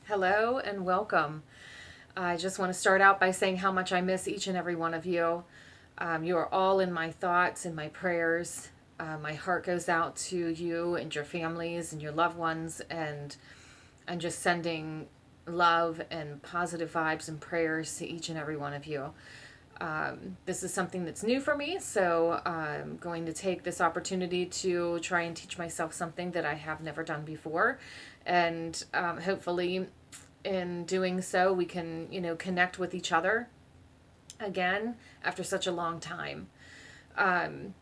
Hello and welcome. I just want to start out by saying how much I miss each and every one of you. You are all in my thoughts and my prayers. My heart goes out to you and your families and your loved ones, and I'm just sending love and positive vibes and prayers to each and every one of you. This is something that's new for me, so I'm going to take this opportunity to try and teach myself something that I have never done before. And hopefully, in doing so, we can, connect with each other again after such a long time. Um,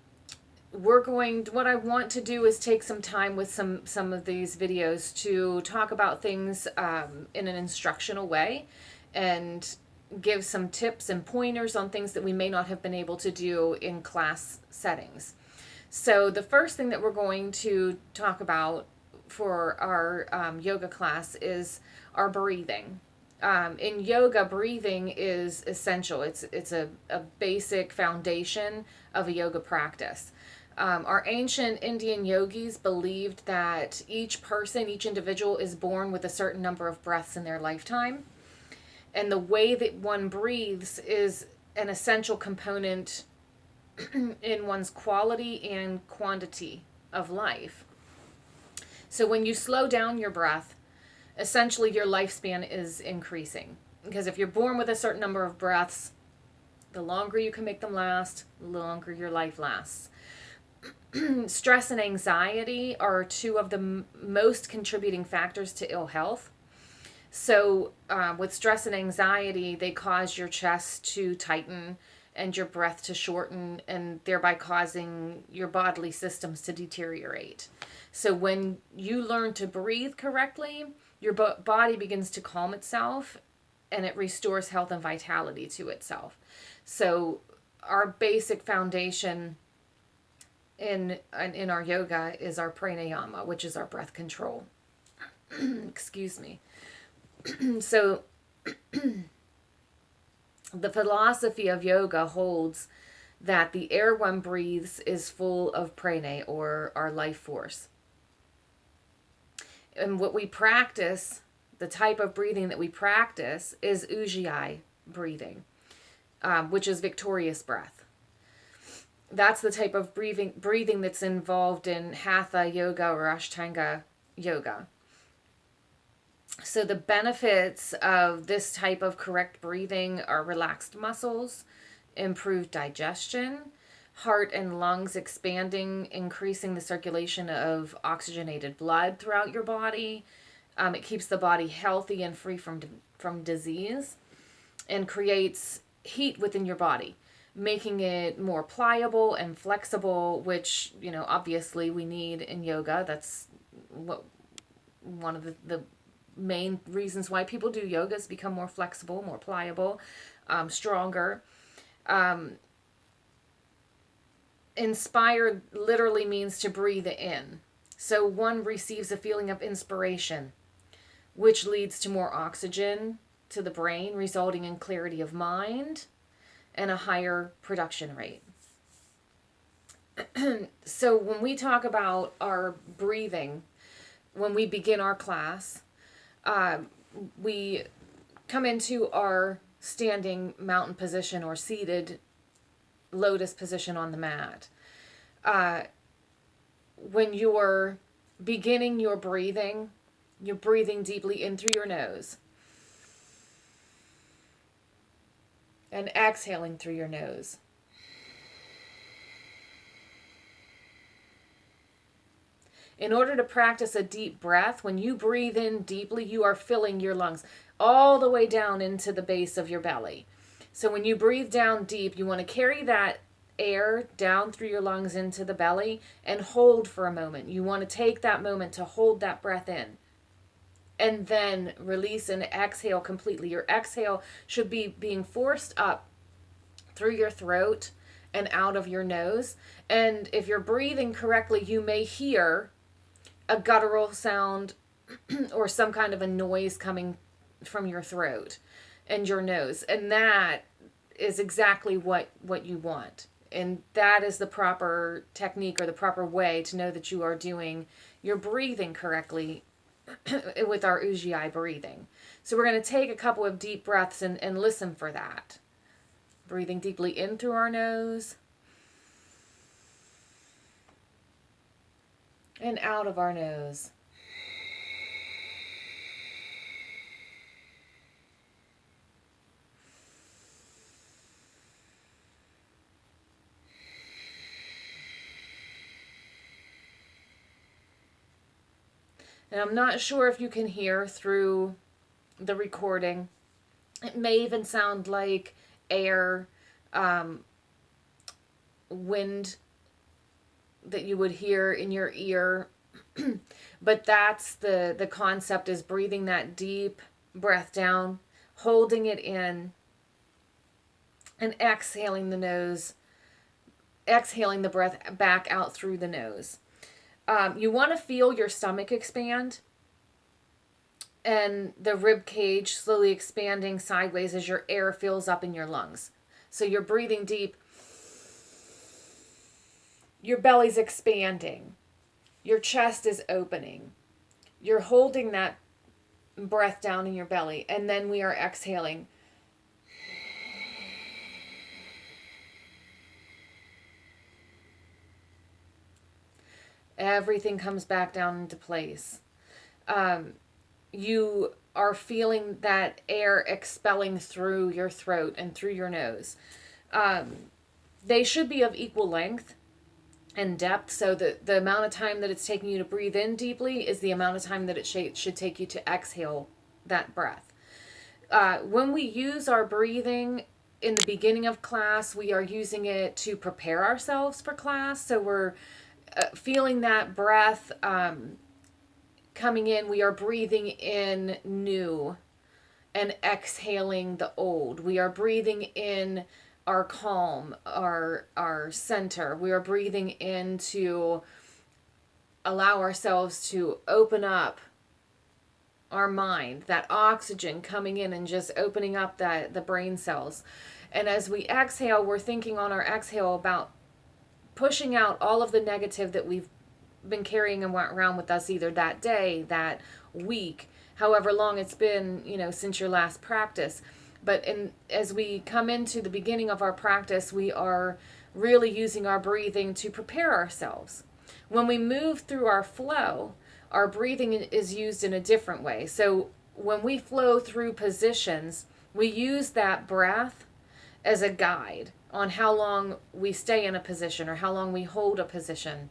what I want to do is take some time with some of these videos to talk about things in an instructional way and give some tips and pointers on things that we may not have been able to do in class settings. So the first thing that we're going to talk about for our yoga class is our breathing. In yoga, breathing is essential. It's a basic foundation of a yoga practice. Our ancient Indian yogis believed that each individual is born with a certain number of breaths in their lifetime. And the way that one breathes is an essential component in one's quality and quantity of life. So when you slow down your breath, essentially your lifespan is increasing. Because if you're born with a certain number of breaths, the longer you can make them last, the longer your life lasts. Stress and anxiety are two of the most contributing factors to ill health. So, with stress and anxiety, they cause your chest to tighten and your breath to shorten, and thereby causing your bodily systems to deteriorate. So, when you learn to breathe correctly, your body begins to calm itself and it restores health and vitality to itself. So, our basic foundation in our yoga is our pranayama, which is our breath control. Excuse me. So the philosophy of yoga holds that the air one breathes is full of prana, or our life force. And what we practice, the type of breathing that we practice, is ujjayi breathing, which is victorious breath. That's the type of breathing that's involved in hatha yoga or ashtanga yoga. So the benefits of this type of correct breathing are relaxed muscles, improved digestion, heart and lungs expanding, increasing the circulation of oxygenated blood throughout your body. It keeps the body healthy and free from disease, and creates heat within your body, making it more pliable and flexible, which, obviously we need in yoga. That's what one of the main reasons why people do yoga is become more flexible, more pliable, stronger. Inspired literally means to breathe in. So one receives a feeling of inspiration, which leads to more oxygen to the brain, resulting in clarity of mind and a higher production rate. So when we talk about our breathing, when we begin our class, we come into our standing mountain position or seated lotus position on the mat. When you're beginning your breathing, you're breathing deeply in through your nose and exhaling through your nose. In order to practice a deep breath, when you breathe in deeply, you are filling your lungs all the way down into the base of your belly. So when you breathe down deep, you want to carry that air down through your lungs into the belly and hold for a moment. You want to take that moment to hold that breath in and then release and exhale completely. Your exhale should be being forced up through your throat and out of your nose. And if you're breathing correctly, you may hear a guttural sound or some kind of a noise coming from your throat and your nose. And that is exactly what you want. And that is the proper technique or the proper way to know that you are doing your breathing correctly with our Ujjayi breathing. So we're going to take a couple of deep breaths and listen for that. Breathing deeply in through our nose and out of our nose. And I'm not sure if you can hear through the recording. It may even sound like air, wind that you would hear in your ear. But that's the concept, is breathing that deep breath down, holding it in, and exhaling the nose, exhaling the breath back out through the nose. You want to feel your stomach expand and the rib cage slowly expanding sideways as your air fills up in your lungs. So you're breathing deep. Your belly's expanding. Your chest is opening. You're holding that breath down in your belly, and then we are exhaling. Everything comes back down into place. You are feeling that air expelling through your throat and through your nose. They should be of equal length and depth, so that the amount of time that it's taking you to breathe in deeply is the amount of time that it should take you to exhale that breath. When we use our breathing in the beginning of class, we are using it to prepare ourselves for class. So we're feeling that breath coming in. We are breathing in new and exhaling the old. We are breathing in our calm, our center. We are breathing in to allow ourselves to open up our mind, that oxygen coming in and just opening up the brain cells. And as we exhale, we're thinking on our exhale about pushing out all of the negative that we've been carrying around with us, either that day, that week, however long it's been, since your last practice. But as we come into the beginning of our practice, we are really using our breathing to prepare ourselves. When we move through our flow, our breathing is used in a different way. So when we flow through positions, we use that breath as a guide on how long we stay in a position or how long we hold a position.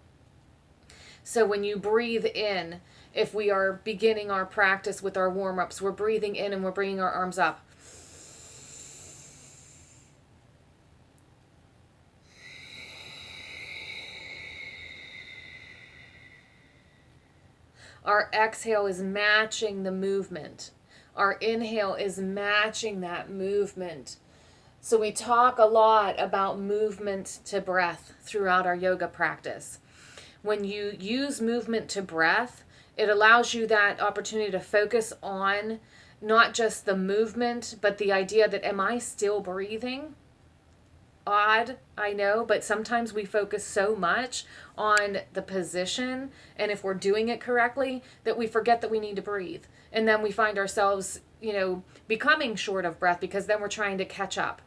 So when you breathe in, if we are beginning our practice with our warm-ups, we're breathing in and we're bringing our arms up. Our exhale is matching the movement. Our inhale is matching that movement. So we talk a lot about movement to breath throughout our yoga practice. When you use movement to breath, it allows you that opportunity to focus on not just the movement, but the idea that, am I still breathing? Odd, I know, but sometimes we focus so much on the position, and if we're doing it correctly, that we forget that we need to breathe. And then we find ourselves, becoming short of breath, because then we're trying to catch up.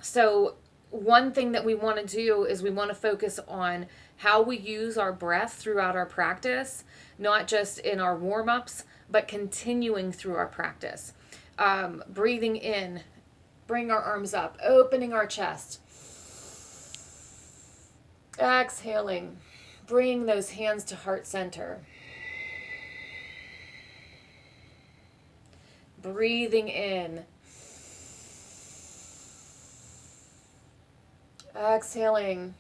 So one thing that we want to do is we want to focus on how we use our breath throughout our practice, not just in our warm-ups, but continuing through our practice. Breathing in, bring our arms up, opening our chest. Exhaling, bring those hands to heart center. Breathing in. Exhaling.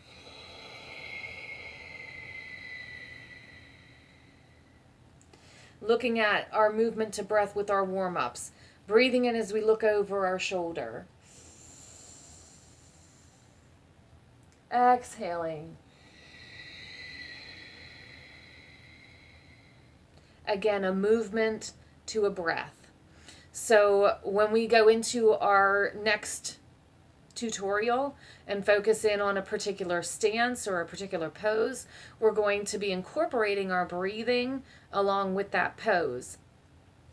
Looking at our movement to breath with our warm-ups. Breathing in as we look over our shoulder. Exhaling. Again, a movement to a breath. So when we go into our next tutorial and focus in on a particular stance or a particular pose, we're going to be incorporating our breathing along with that pose.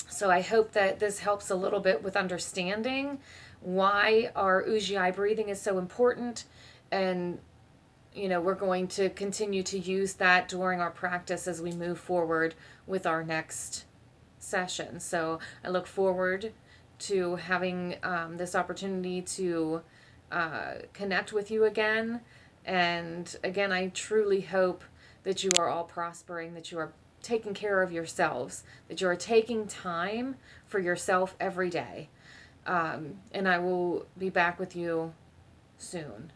So I hope that this helps a little bit with understanding why our Ujjayi breathing is so important. And, we're going to continue to use that during our practice as we move forward with our next session. So I look forward to having this opportunity to connect with you again. And again, I truly hope that you are all prospering, that you are taking care of yourselves, that you are taking time for yourself every day. And I will be back with you soon.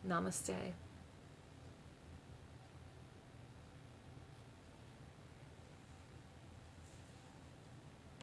Namaste.